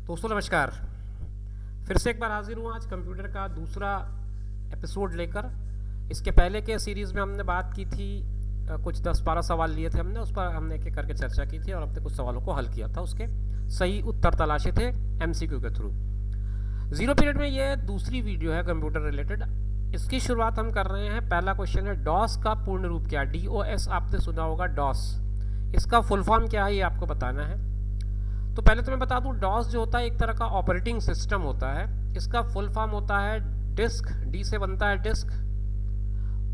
दोस्तों नमस्कार। फिर से एक बार हाजिर हूँ आज कंप्यूटर का दूसरा एपिसोड लेकर। इसके पहले के सीरीज़ में हमने बात की थी, कुछ 10-12 सवाल लिए थे हमने, उस पर हमने एक एक करके चर्चा की थी और अपने कुछ सवालों को हल किया था, उसके सही उत्तर तलाशे थे MCQ के थ्रू। ज़ीरो पीरियड में ये दूसरी वीडियो है कंप्यूटर रिलेटेड। इसकी शुरुआत हम कर रहे हैं। पहला क्वेश्चन है, डॉस का पूर्ण रूप क्या है? DOS आपने सुना होगा, डॉस। इसका फुल फॉर्म क्या है ये आपको बताना है। तो पहले तो मैं बता दूं, डॉस जो होता है एक तरह का ऑपरेटिंग सिस्टम होता है। इसका फुल फॉर्म होता है डिस्क, डी से बनता है डिस्क,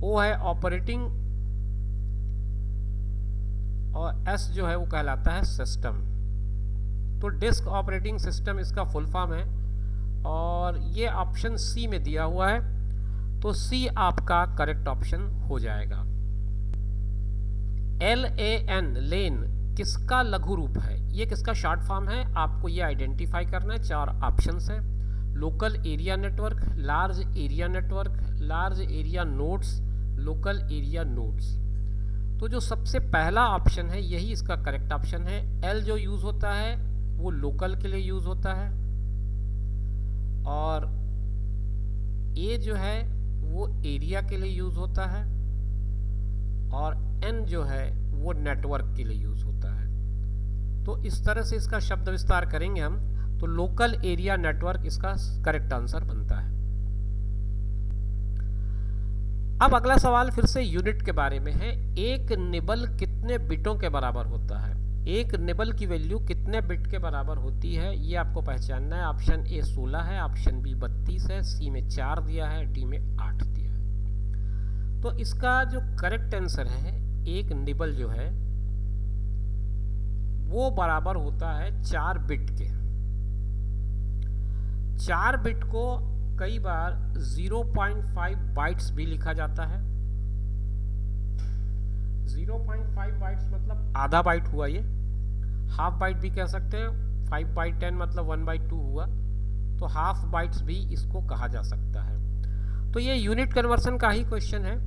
ओ है ऑपरेटिंग और एस जो है वो कहलाता है सिस्टम। तो डिस्क ऑपरेटिंग सिस्टम इसका फुल फॉर्म है और ये ऑप्शन सी में दिया हुआ है, तो सी आपका करेक्ट ऑप्शन हो जाएगा। LAN लेन किसका लघु रूप है? ये किसका शॉर्ट फॉर्म है? आपको ये आइडेंटिफाई करना है। 4 ऑप्शंस हैं: local area network, large area network, large area nodes, local area nodes. तो जो सबसे पहला ऑप्शन है यही इसका करेक्ट ऑप्शन है। एल जो यूज़ होता है वो लोकल के लिए यूज़ होता है और ए जो है वो एरिया के लिए यूज़ होता है और एन जो है वो नेटवर्क के लिए यूज़ होता है। तो इस तरह से इसका शब्द विस्तार करेंगे हम, तो लोकल एरिया नेटवर्क इसका करेक्ट आंसर बनता है। अब अगला सवाल फिर से यूनिट के बारे में है। एक निबल कितने बिटों के बराबर होता है? एक निबल की वैल्यू कितने बिट के बराबर होती है ये आपको पहचानना है। ऑप्शन ए 16 है, ऑप्शन बी 32 है, सी में 4 दिया है, डी में 8 दिया है। तो इसका जो करेक्ट आंसर है, एक निबल जो है वो बराबर होता है 4 बिट के। 4 बिट को कई बार 0.5 बाइट्स भी लिखा जाता है। 0.5 बाइट्स मतलब आधा बाइट हुआ, ये हाफ बाइट भी कह सकते हैं। 5/10 मतलब 1/2 हुआ, तो हाफ बाइट्स भी इसको कहा जा सकता है। तो ये यूनिट कन्वर्सन का ही क्वेश्चन है।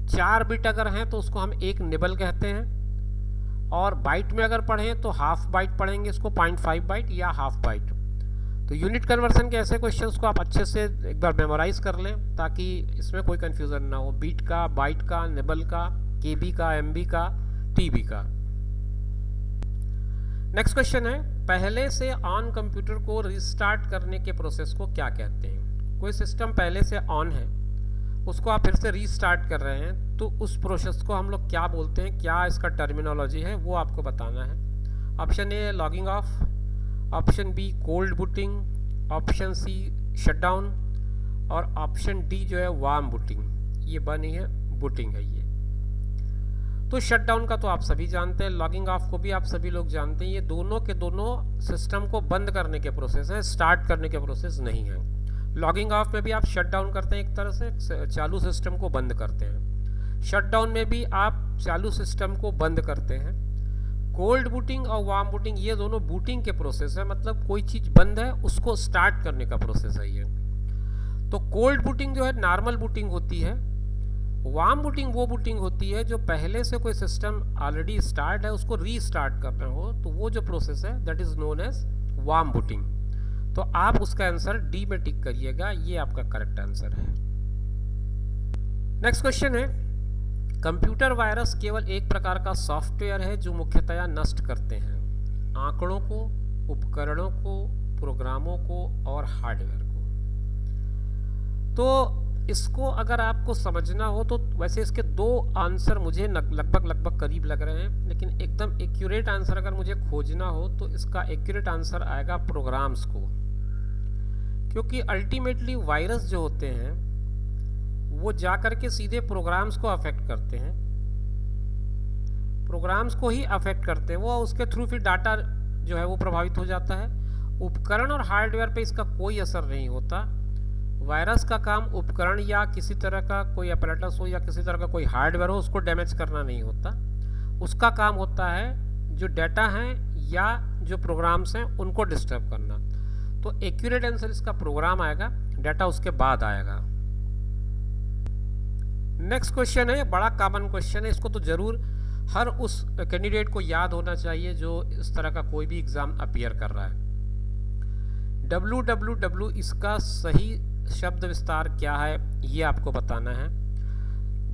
4 बिट अगर हैं तो उसको हम एक निबल कहते हैं और बाइट में अगर पढ़ें तो हाफ बाइट पढ़ेंगे इसको, 0.5 बाइट या हाफ बाइट। तो यूनिट कन्वर्सन के ऐसे क्वेश्चंस को आप अच्छे से एक बार मेमोराइज कर लें ताकि इसमें कोई कंफ्यूजन ना हो। बीट का, बाइट का, निबल का, केबी का, एमबी का, टीबी का। नेक्स्ट क्वेश्चन है, पहले से ऑन कंप्यूटर को रिस्टार्ट करने के प्रोसेस को क्या कहते हैं? कोई सिस्टम पहले से ऑन है, उसको आप फिर से रीस्टार्ट कर रहे हैं, तो उस प्रोसेस को हम लोग क्या बोलते हैं? क्या इसका टर्मिनोलॉजी है वो आपको बताना है। Option A logging off, option B cold booting, option C shutdown और ऑप्शन डी जो है वार्म बूटिंग। ये बनी है बूटिंग है ये। तो शटडाउन का तो आप सभी जानते हैं, लॉगिंग ऑफ को भी आप सभी लोग जानते हैं। ये दोनों के दोनों सिस्टम को बंद करने के प्रोसेस हैं, स्टार्ट करने के प्रोसेस नहीं है। लॉगिंग ऑफ में भी आप शट डाउन करते हैं, एक तरह से चालू सिस्टम को बंद करते हैं। शट डाउन में भी आप चालू सिस्टम को बंद करते हैं। कोल्ड बूटिंग और वार्म बूटिंग ये दोनों बूटिंग के प्रोसेस है, मतलब कोई चीज़ बंद है उसको स्टार्ट करने का प्रोसेस है ये। तो कोल्ड बूटिंग जो है नॉर्मल बूटिंग होती है। वार्म बूटिंग वो बूटिंग होती है जो पहले से कोई सिस्टम ऑलरेडी स्टार्ट है उसको रीस्टार्ट करना हो, तो वो जो प्रोसेस है that is known as warm booting. तो आप उसका आंसर डी में टिक करिएगा, ये आपका करेक्ट आंसर है। नेक्स्ट क्वेश्चन है, कंप्यूटर वायरस केवल एक प्रकार का सॉफ्टवेयर है जो मुख्यतया नष्ट करते हैं आंकड़ों को, उपकरणों को, प्रोग्रामों को और हार्डवेयर को। तो इसको अगर आपको समझना हो तो वैसे इसके 2 आंसर मुझे लगभग करीब लग रहे हैं, लेकिन एकदम एक्यूरेट आंसर अगर मुझे खोजना हो तो इसका एक्यूरेट आंसर आएगा प्रोग्राम्स को, क्योंकि अल्टीमेटली वायरस जो होते हैं वो जा करके सीधे प्रोग्राम्स को अफेक्ट करते हैं, प्रोग्राम्स को ही अफेक्ट करते हैं वो, उसके थ्रू फिर डाटा जो है वो प्रभावित हो जाता है। उपकरण और हार्डवेयर पे इसका कोई असर नहीं होता। वायरस का काम उपकरण या किसी तरह का कोई अपैरेटस हो या किसी तरह का कोई हार्डवेयर हो उसको डैमेज करना नहीं होता। उसका काम होता है जो डाटा हैं या जो प्रोग्राम्स हैं उनको डिस्टर्ब करना। तो एक्यूरेट आंसर इसका प्रोग्राम आएगा, डाटा उसके बाद आएगा। नेक्स्ट क्वेश्चन है, बड़ा कॉमन क्वेश्चन है, इसको तो जरूर हर उस कैंडिडेट को याद होना चाहिए जो इस तरह का कोई भी एग्जाम अपीयर कर रहा है। www इसका सही शब्द विस्तार क्या है ये आपको बताना है।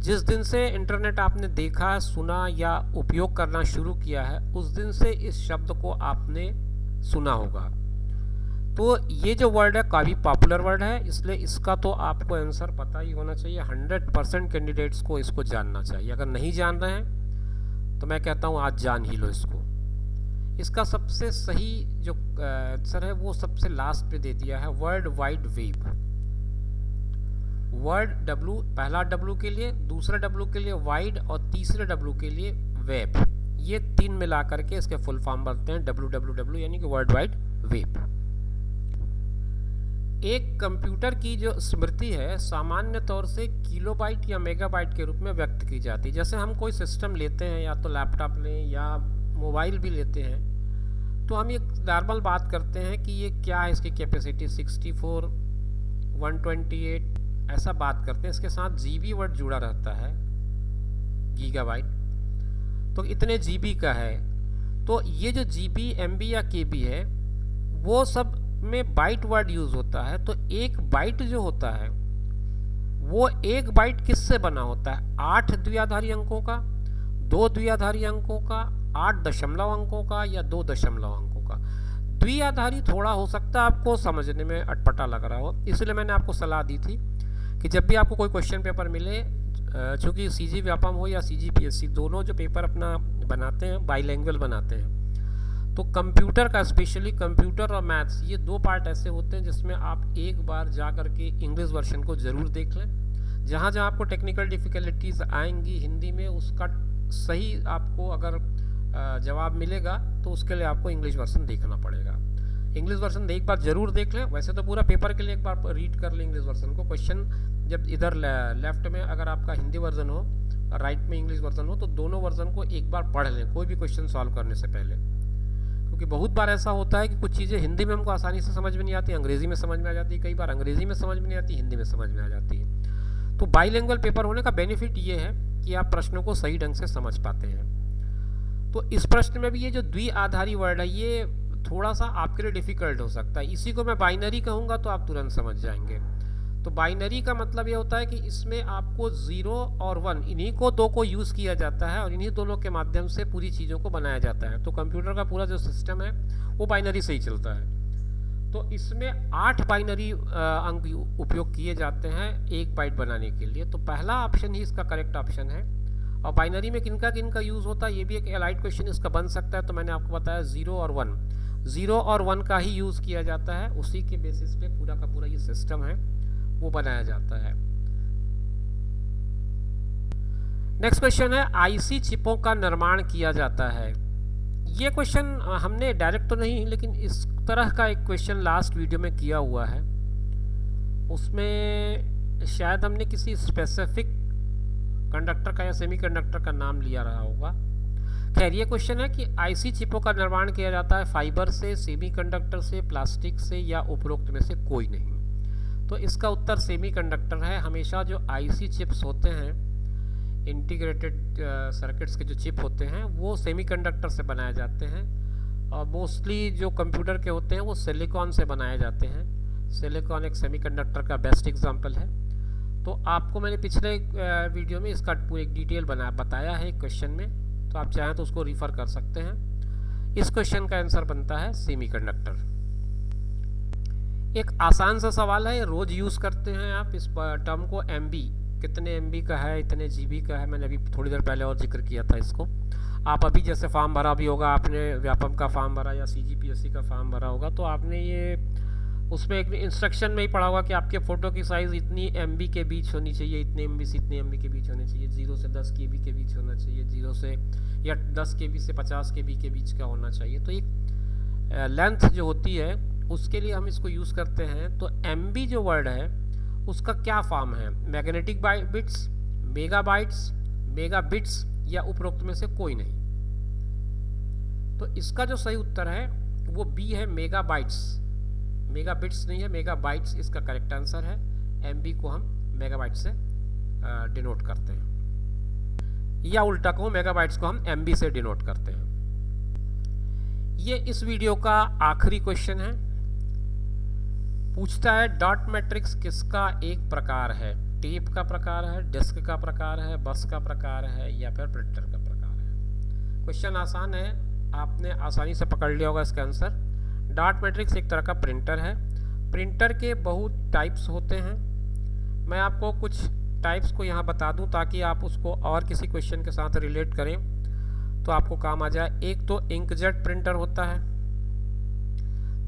जिस दिन से इंटरनेट आपने देखा, सुना या उपयोग करना शुरू किया है, उस दिन से इस शब्द को आपने सुना होगा। तो ये जो वर्ड है काफ़ी पॉपुलर वर्ड है, इसलिए इसका तो आपको आंसर पता ही होना चाहिए। 100% कैंडिडेट्स को इसको जानना चाहिए। अगर नहीं जान रहे हैं तो मैं कहता हूँ आज जान ही लो इसको। इसका सबसे सही जो आंसर है वो सबसे लास्ट पे दे दिया है, world wide web. Word W, पहला W के लिए, दूसरा W के लिए वाइड और तीसरे W के लिए वेब, ये तीन मिला करके इसके फुल फॉर्म बनते हैं www, यानी कि वर्ल्ड वाइड वेब। एक कंप्यूटर की जो स्मृति है सामान्य तौर से किलोबाइट या मेगाबाइट के रूप में व्यक्त की जाती है। जैसे हम कोई सिस्टम लेते हैं, या तो लैपटॉप लें या मोबाइल भी लेते हैं, तो हम ये नॉर्मल बात करते हैं कि ये क्या है, इसकी कैपेसिटी 64, 128 ऐसा बात करते हैं। इसके साथ जीबी वर्ड जुड़ा रहता है, गीगाबाइट, तो इतने जीबी का है। तो ये जो जीबी, एमबी या केबी है वो सब में बाइट वर्ड यूज होता है। तो एक बाइट जो होता है वो एक बाइट किससे बना होता है? 8 द्विआधारी अंकों का, 2 द्विआधारी अंकों का, 8 दशमलव अंकों का या 2 दशमलव अंकों का। द्विआधारी थोड़ा हो सकता है आपको समझने में अटपटा लग रहा हो, इसलिए मैंने आपको सलाह दी थी कि जब भी आपको कोई क्वेश्चन पेपर मिले, चूँकि सीजी व्यापम हो या सीजीपीएससी, दोनों जो पेपर अपना बनाते हैं बाईलैंग्वेज बनाते हैं, तो कंप्यूटर का, स्पेशली कंप्यूटर और मैथ्स, ये दो पार्ट ऐसे होते हैं जिसमें आप एक बार जा करके इंग्लिश वर्जन को ज़रूर देख लें। जहाँ जहाँ आपको टेक्निकल डिफ़िकल्टीज आएंगी हिंदी में, उसका सही आपको अगर जवाब मिलेगा तो उसके लिए आपको इंग्लिश वर्जन देखना पड़ेगा। इंग्लिश वर्जन एक बार ज़रूर देख लें। वैसे तो पूरा पेपर के लिए एक बार रीड कर लें इंग्लिश वर्जन को। क्वेश्चन जब इधर लेफ्ट में अगर आपका हिंदी वर्जन हो और राइट में इंग्लिश वर्जन हो, तो दोनों वर्जन को एक बार पढ़ लें कोई भी क्वेश्चन सॉल्व करने से पहले, क्योंकि बहुत बार ऐसा होता है कि कुछ चीज़ें हिंदी में हमको आसानी से समझ में नहीं आती, अंग्रेज़ी में समझ में आ जाती है, कई बार अंग्रेज़ी में समझ में नहीं आती, हिंदी में समझ में आ जाती है। तो बाईलिंगुअल पेपर होने का बेनिफिट ये है कि आप प्रश्नों को सही ढंग से समझ पाते हैं। तो इस प्रश्न में भी ये जो द्विआधारी वर्ड है ये थोड़ा सा आपके लिए डिफ़िकल्ट हो सकता है। इसी को मैं बाइनरी कहूँगा तो आप तुरंत समझ जाएंगे। तो बाइनरी का मतलब ये होता है कि इसमें आपको 0 और 1, इन्हीं को दो को यूज़ किया जाता है और इन्हीं दोनों के माध्यम से पूरी चीज़ों को बनाया जाता है। तो कंप्यूटर का पूरा जो सिस्टम है वो बाइनरी से ही चलता है। तो इसमें 8 बाइनरी अंक उपयोग किए जाते हैं एक बाइट बनाने के लिए। तो पहला ऑप्शन ही इसका करेक्ट ऑप्शन है। और बाइनरी में किनका किनका यूज़ होता है ये भी एक एलाइड क्वेश्चन इसका बन सकता है। तो मैंने आपको बताया 0 और 1, 0 और 1 का ही यूज़ किया जाता है, उसी के बेसिस पे पूरा का पूरा ये सिस्टम है वो बनाया जाता है। नेक्स्ट क्वेश्चन है, आईसी चिपों का निर्माण किया जाता है। ये क्वेश्चन हमने डायरेक्ट तो नहीं, लेकिन इस तरह का एक क्वेश्चन लास्ट वीडियो में किया हुआ है। उसमें शायद हमने किसी स्पेसिफिक कंडक्टर का या सेमीकंडक्टर का नाम लिया रहा होगा। खैर, ये क्वेश्चन है कि आईसी चिपों का निर्माण किया जाता है फाइबर से, सेमीकंडक्टर से, प्लास्टिक से या उपरोक्त में से कोई नहीं। तो इसका उत्तर सेमीकंडक्टर है। हमेशा जो आईसी चिप्स होते हैं, इंटीग्रेटेड सर्किट्स के जो चिप होते हैं, वो सेमीकंडक्टर से बनाए जाते हैं। और मोस्टली जो कंप्यूटर के होते हैं वो सिलिकॉन से बनाए जाते हैं। सिलिकॉन एक सेमीकंडक्टर का बेस्ट एग्जांपल है। तो आपको मैंने पिछले वीडियो में इसका पूरी एक डिटेल बताया है क्वेश्चन में, तो आप चाहें तो उसको रिफ़र कर सकते हैं। इस क्वेश्चन का आंसर बनता है सेमीकंडक्टर। एक आसान सा सवाल है, रोज़ यूज़ करते हैं आप इस टर्म को, एमबी, कितने एमबी का है, इतने जीबी का है। मैंने अभी थोड़ी देर पहले और जिक्र किया था इसको। आप अभी जैसे फॉर्म भरा भी होगा, आपने व्यापम का फॉर्म भरा या सीजीपीएससी का फॉर्म भरा होगा, तो आपने ये उसमें एक इंस्ट्रक्शन में ही पढ़ा होगा कि आपके फ़ोटो की साइज़ इतनी एमबी के बीच होनी चाहिए, इतने एमबी से इतने एमबी के बीच होनी चाहिए, 0 से 10 केबी के बीच होना चाहिए, 0 से या 10 केबी से 50 केबी के बीच का होना चाहिए। तो एक लेंथ जो होती है उसके लिए हम इसको यूज़ करते हैं। तो एमबी जो वर्ड है उसका क्या फॉर्म है? मैग्नेटिक बिट्स, मेगाबाइट्स, मेगाबिट्स या उपरोक्त में से कोई नहीं। तो इसका जो सही उत्तर है वो बी है, मेगाबाइट्स। मेगाबिट्स नहीं है, मेगाबाइट्स इसका करेक्ट आंसर है। एमबी को हम मेगाबाइट से डिनोट करते हैं, या उल्टा कहूँ मेगाबाइट्स को हम एमबी से डिनोट करते हैं। ये इस वीडियो का आखिरी क्वेश्चन है। पूछता है डॉट मैट्रिक्स किसका एक प्रकार है, टेप का प्रकार है, डिस्क का प्रकार है, बस का प्रकार है या फिर प्रिंटर का प्रकार है। क्वेश्चन आसान है, आपने आसानी से पकड़ लिया होगा इसका आंसर। डॉट मैट्रिक्स एक तरह का प्रिंटर है। प्रिंटर के बहुत टाइप्स होते हैं। मैं आपको कुछ टाइप्स को यहाँ बता दूं ताकि आप उसको और किसी क्वेश्चन के साथ रिलेट करें तो आपको काम आ जाए। एक तो इंकजेट प्रिंटर होता है,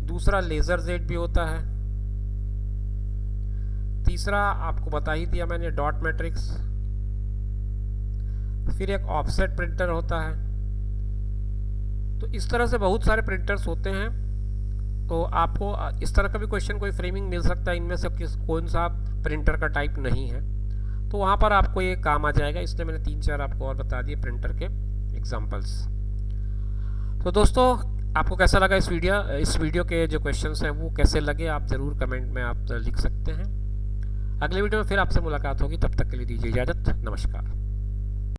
दूसरा लेज़र जेट भी होता है, तीसरा आपको बता ही दिया मैंने डॉट मैट्रिक्स, फिर एक ऑफसेट प्रिंटर होता है। तो इस तरह से बहुत सारे प्रिंटर्स होते हैं। तो आपको इस तरह का भी क्वेश्चन कोई फ्रेमिंग मिल सकता है, इनमें से कौन सा प्रिंटर का टाइप नहीं है, तो वहाँ पर आपको ये काम आ जाएगा। इसलिए मैंने 3-4 आपको और बता दिए प्रिंटर के एग्जांपल्स। तो दोस्तों आपको कैसा लगा इस वीडियो के जो क्वेश्चंस हैं वो कैसे लगे, आप ज़रूर कमेंट में आप लिख सकते हैं। अगले वीडियो में फिर आपसे मुलाकात होगी, तब तक के लिए दीजिए इजाज़त। नमस्कार।